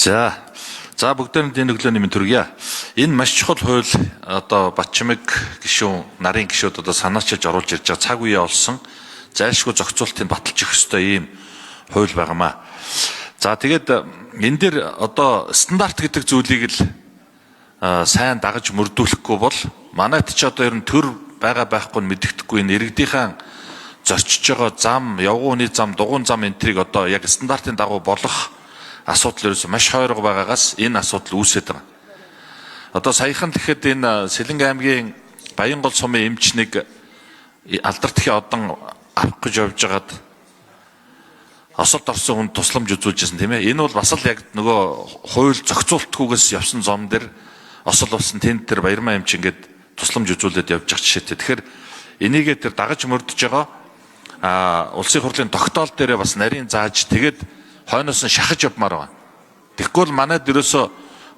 За бүгдээрэнд энэ өглөөний мэнд хүргье. Энэ маш чухал хууль одоо Батчмаг гишүүн, нарын гишүүд одоо санаачилж оруулж ирж байгаа цаг үе олсон зайлшгүй зохицуултыг баталж өгөх ёстой ийм хууль байгаамаа. За тэгээд энэ дээр одоо стандарт гэдэг зүйлийг л сайн дагаж мөрдүүлэхгүй бол манайд ч одоо ер нь төр байгаа байхгүй нь мэддэхгүй энэ иргэдийнхэн зорчиж байгаа зам, явгууны зам, дугуйн зам энтрийг одоо яг стандартын дагуу болгох асуудал ерөөсөө маш хойрог байгаагаас энэ асуудал үүсээд байгаа. Одоо саяхан тэгэхэд энэ Сэлэнг аймгийн Баянгол сумын эмчнийг алдартай одон авах гэж явж байгаад осолд орсон хүнд тусламж үзүүлжсэн тийм ээ. Энэ бол бас л яг нөгөө хууль зохицуултгүйгээс явсан зам дээр осол болсон тэнд тэр Баярмаа эмч ингээд тусламж үзүүлээд явж байгаа жишээтэй. Тэгэхээр энийгээ тэр дагаж мөрдөж байгаа улсын хурлын тогтоол дээрээ бас нарийн зааж тэгээд хойноос нь шахаж явмаар байна. Тэгэхгүй бол манайд ерөөсө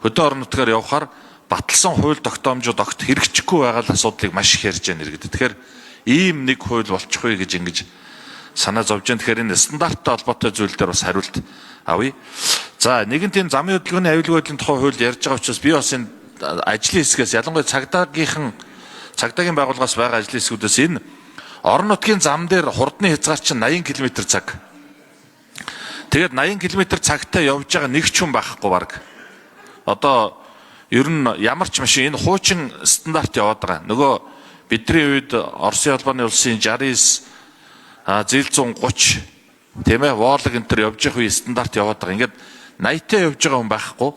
хөдөө орон нутгаар явхаар баталсан хууль тогтоомжууд огт хэрэгжихгүй байгаа л асуудлыг маш их ярьж байна иргэд. Тэгэхээр ийм нэг хууль болчих вэ гэж ингэж санаа зовж байна. Тэгэхээр энэ стандарттай холбоотой зүйл дээр бас хариулт авъя. За нэгэнт энэ замын хөдөлгөөний аюулгүй байдлын тухай хууль ярьж байгаа учраас би бас энэ ажлын хэсгээс ялангуяа цагдаагийн байгууллагаас байгаа ажлын хэсгүүдээс энэ орон нутгийн зам дээр хурдны хязгаар чинь 80 км цаг. Тэгээд 80 км цагтаа явж байгаа нэг ч хүн байхгүй баг. Одоо ер нь ямар ч машин энэ хуучин стандарт яваад байгаа. Нөгөө бидний үед Оросын албаны улсын 69 зээл 130 тийм ээ воолог энэ төр явж явах үе стандарт яваад байгаа. Ингээд 80-таа явж байгаа хүн байхгүй.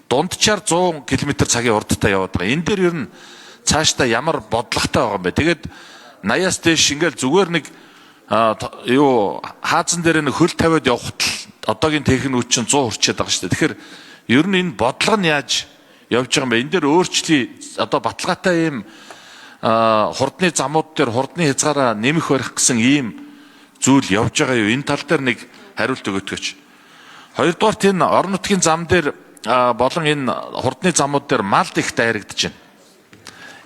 Дундчаар 100 км цагийн урдтай яваад байгаа. Энэ дээр ер нь цаашдаа ямар бодлоготой байгаа юм бэ? Тэгээд 80-аас дээш ингээд зүгээр нэг хаазан дээр нэг хөл тавиад явхад л одоогийн техникүүд чинь 100 хүрчээд байгаа шүү дээ. Тэгэхээр ер нь энэ бодлого нь яаж явж байгаа юм бэ? Энэ дээр өөрчлөлий одоо баталгаатай ийм хурдны замууд дээр хурдны хязгаараа нэмэх барих гэсэн ийм зүйл явж байгаа юу? Энэ тал дээр нэг хариулт өгөөтгөөч. Хоёрдугаарт энэ орон нутгийн зам дээр болон энэ хурдны замууд дээр мал их дайрагдаж байна.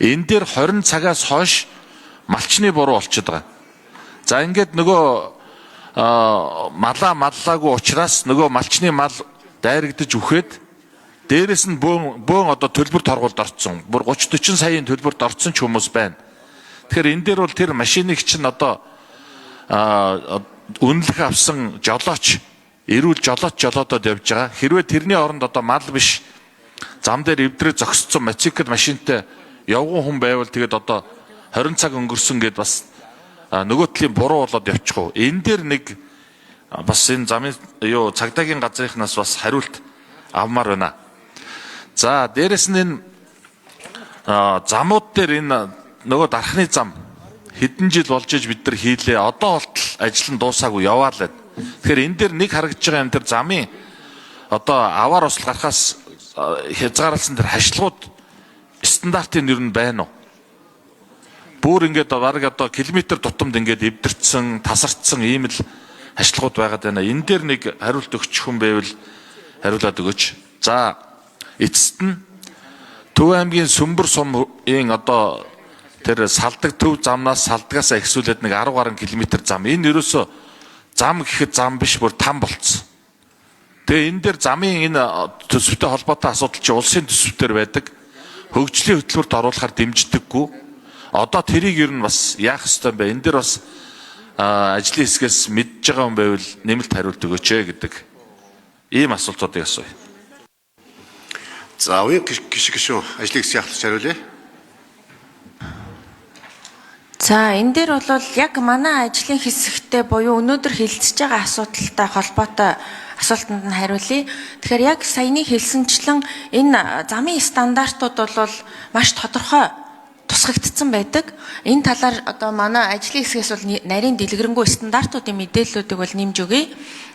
Энэ дээр 20 цагаас хойш малчны буруу болчиход байгаа. За ингээд нөгөө маллаагүй учраас нөгөө малчны мал дайрагдаж үхээд дээрэс нь бөөн одоо төлбөр торгуулд орцсон. Бүр 30-40 саяын төлбөрт орцсон ч хүмүүс байна. Тэгэхээр энэ дээр бол тэр машиныг чинь одоо үнэлэх авсан жолооч эрүүл жолоодод явж байгаа. Хэрвээ тэрний оронд одоо мал биш зам дээр эвдрээ зогсцсон мотоцикл машинтай явган хүн байвал тэгээд одоо 20 цаг өнгөрсөн гэд бас нөгөө талын буруу болоод явчих уу. Энэ дээр нэг бас энэ замын цагдаагийн газрынхнаас бас хариулт авмаар байна. За дээрэс нь энэ замууд дээр энэ нөгөө дархны зам хэдэн жил болж иж бид нар хийлээ. Одоо болтол ажил нь дуусаагүй яваа л байна. Тэгэхээр энэ дээр нэг харагдж байгаа юм тэр замын одоо аваар осол гарахаас хязгаарласан тэр хашлгууд стандартын ер нь байна уу? Бүр ингээд бараг одоо километр тутамд ингээд эвдэрсэн, тасарцсан ийм л хашлгууд байгаад байна. Энэ дээр нэг хариулт өгчих хүн байвал хариулаад өгөөч. За эцэст нь Төв аймгийн Сүмбэр сумын одоо тэр салдаг төв замнаас салдгаасаа ихсүүлээд нэг 10 гаруй километр зам. Энэ ерөөсөө зам гэхэд зам биш бүр там болцсон. Тэгээ энэ дээр замын энэ төсөвтэй холбоотой асуудал чи улсын төсөвтөр байдаг. Хөгжлийн хөтөлбөрт оруулахар дэмждэггүй. Одоо тэрийг ер нь бас яах ёстой юм бэ? Энэ дээр бас ажлын хэсгээс мэдж байгаа юм байвал нэмэлт хариулт өгөөч гэдэг ийм асуултуудыг асууя. За үе гişгişүү ажлын хэсгийн ахлагч хариулъя. За энэ дээр бол яг манай ажлын хэсэгтээ буюу өнөөдөр хилцэж байгаа асуудалтай холбоотой асуултанд нь хариулъя. Тэгэхээр яг саяны хэлсэнчлэн энэ замын стандартууд бол маш тодорхой тусгагдсан байдаг. Энэ талаар одоо манай ажлын хэсгээс бол нарийн дэлгэрэнгүй стандартуудын мэдээллүүдийг бол нэмж өгье.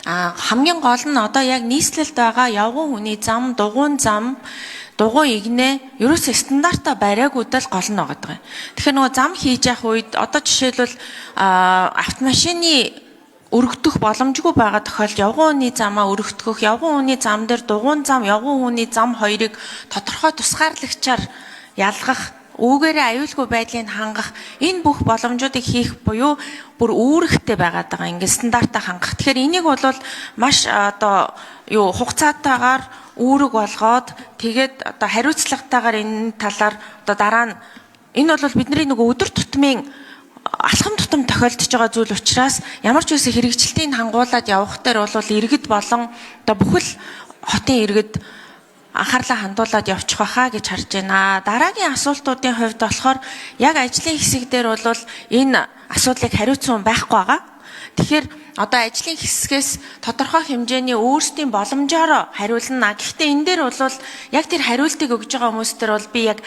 Хамгийн гол нь одоо яг нийслэлд байгаа явган хүний зам, дугуйн зам, дугуй игнэ ерөөсөө стандартаа бариагуудад гол нь байгаа. Тэгэхээр нөгөө зам хийж явах үед одоо жишээлбэл автомашины өргөдөх боломжгүй байгаа тохиолдолд явган хүний замаа өргөдгөх, явган хүний зам дээр дугуйн зам, явган хүний зам хоёрыг тодорхой тусгаарлагчаар ялгах үүгээрээ аюулгүй байдлыг хангах энэ бүх боломжуудыг хийх буюу бүр үүрэгтэй байгаад байгаа. Ингээд стандартаа хангах. Тэгэхээр энийг бол маш одоо хугацаатаагаар үүрэг болгоод тэгээд одоо хариуцлагатайгаар энэ талаар одоо дараа нь энэ бол бидний нөгөө өдөр тутмын алхам тутам тохиолдож байгаа зүйл учраас ямар ч үсэн хэрэгжилтийг хангуулад явах дээр бол иргэд болон одоо бүхэл хотын иргэд анхаарлаа хандуулад явчих байхаа гэж харж байна. Дараагийн асуултуудын хувьд болохоор яг ажлын хэсэг дээр бол энэ асуудлыг хариуцсан байхгүй байгаа. Тэгэхээр одоо ажлын хэсгээс тодорхой хэмжээний өөрсдийн боломжоор хариулна. Гэхдээ энэ дээр бол яг тэр хариултыг өгж байгаа хүмүүс дээр бол би яг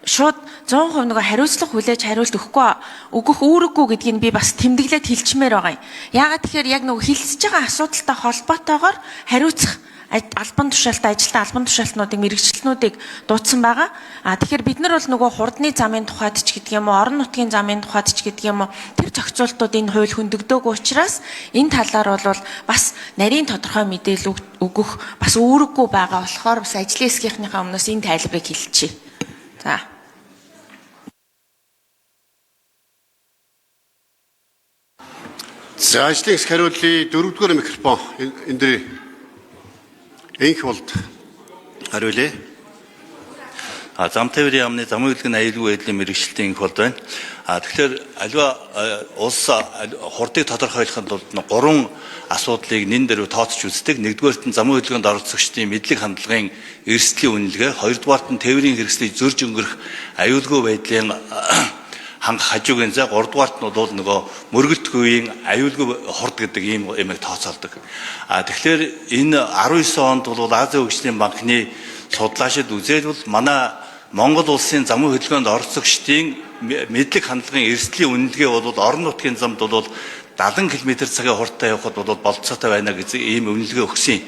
шууд 100% нөгөө хариуцлага хүлээж хариулт өгөх үүрэггүй гэдгийг би бас тэмдэглээд хэлчмээр байгаа юм. Яагаад тэгэхээр яг нөгөө хилцэж байгаа асуудалтай холбоотойгоор хариуцах албан тушаалтай ажилтан албан тушаалтнуудыг мэрэгчлэнүүдийг дуудсан байгаа. Тэгэхээр бид нар бол нөгөө хурдны замын тухайд ч гэдэг юм уу, орон нутгийн замын тухайд ч гэдэг юм уу, тэр зохицуултууд энэ хууль хөндөгдөөгүй учраас энэ талаар бол бас нарийн тодорхой мэдээлэл өгөх бас үүрэггүй байгаа болохоор бас ажлын хэсгийнхнийхээ өмнөөс энэ тайлбарыг хэлчихье. За. За ажлын хэсэг хариуллын 4-р микрофон энэ дээр энх болд хариулъя. Зам тээврийн яамны замын хөдөлгөөний аюулгүй байдлын мэрэгчлэлтийн энх болд байна. Тэгэхээр аливаа улс хурдыг тодорхойлохын тулд 3 асуудлыг нэн дээр тооцож үздэг. Нэгдүгээрт нь замын хөдөлгөөнд оролцогчдын мэдлэг хандлагын эрсдлийн үнэлгээ, хоёрдугаарт нь тээврийн хэрэгслийг зөрж өнгөрөх аюулгүй байдлын хангах хажуугийн зай, гуравдугаарт нь бол нөгөө мөргөлдөх үеийн аюулгүй хурд гэдэг ийм юмыг тооцоолдог. Тэгэхээр энэ 19 онд бол Азийн хөгжлийн банкны судлаашид үзээд бол манай Монгол улсын замын хөдөлгөөнд оролцогчдын мэдлэг хандлагын эрсдлийн үнэлгээ бол орон нутгийн замд бол 70 км/цагийн хурдтай явхад бол болцоотой байна гэж ийм үнэлгээ өгсөн юм.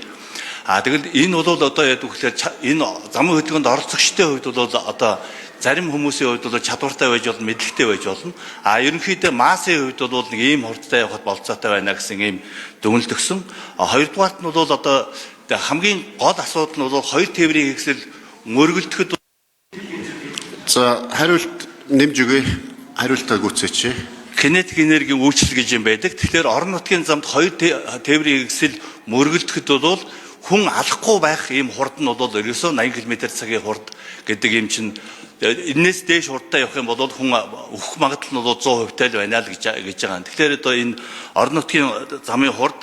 Тэгэл энэ бол одоо яадаг гэхээр энэ замын хөдөлгөөнд оролцогчдын хувьд бол одоо зарим хүмүүсийн хувьд бол чадвартай байж болно, мэдлэгтэй байж болно. Ерөнхийдөө массын хувьд бол нэг ийм хурдтай явхад болцоотой байна гэсэн ийм дүгнэлт өгсөн. Хоёрдугаарт нь бол одоо хамгийн гол асуудал нь бол хоёр тээврийн хэрэгсэл мөргөлдөхөд. За хариулт нэмж өгье. Хариултаа гүйцээч. Кинетик энергийн үйлчлэл гэж юм байдаг. Тэгэхээр орон нутгийн замд хоёр тээврийн хэрэгсэл мөргөлдөхөд бол хүн алахгүй байх ийм хурд нь бол ерөөсөө 80 км/цагийн хурд гэдэг юм чинь энэс дээш хурдтай явах юм бол хүн өөх магадлал нь 100% тайл байна л гэж байгаа. Тэгэхээр одоо энэ орон нутгийн замын хурд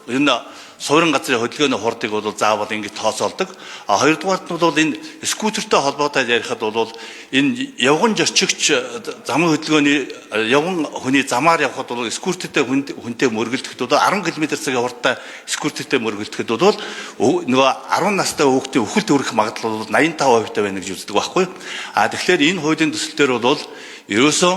энэ суурин газрын хөдөлгөөний хурдыг бол заавал ингэж тооцоолдог. Хоёрдугаарт нь бол энэ скутертэй холбоотой ярихад бол энэ явган зорчигч замын хөдөлгөөний явган хүний замаар явхад бол скутертэй хүнтэй мөргөлдөхөд бол 10 км/цагийн хурдтай скутертэй мөргөлдөхөд бол нөгөө 10 настай хүүхдийн үхэлд хүрэх магадлал бол 85% байна гэж үздэг байхгүй. Тэгэхээр энэ хуулийн төсөл дээр бол ерөөсөө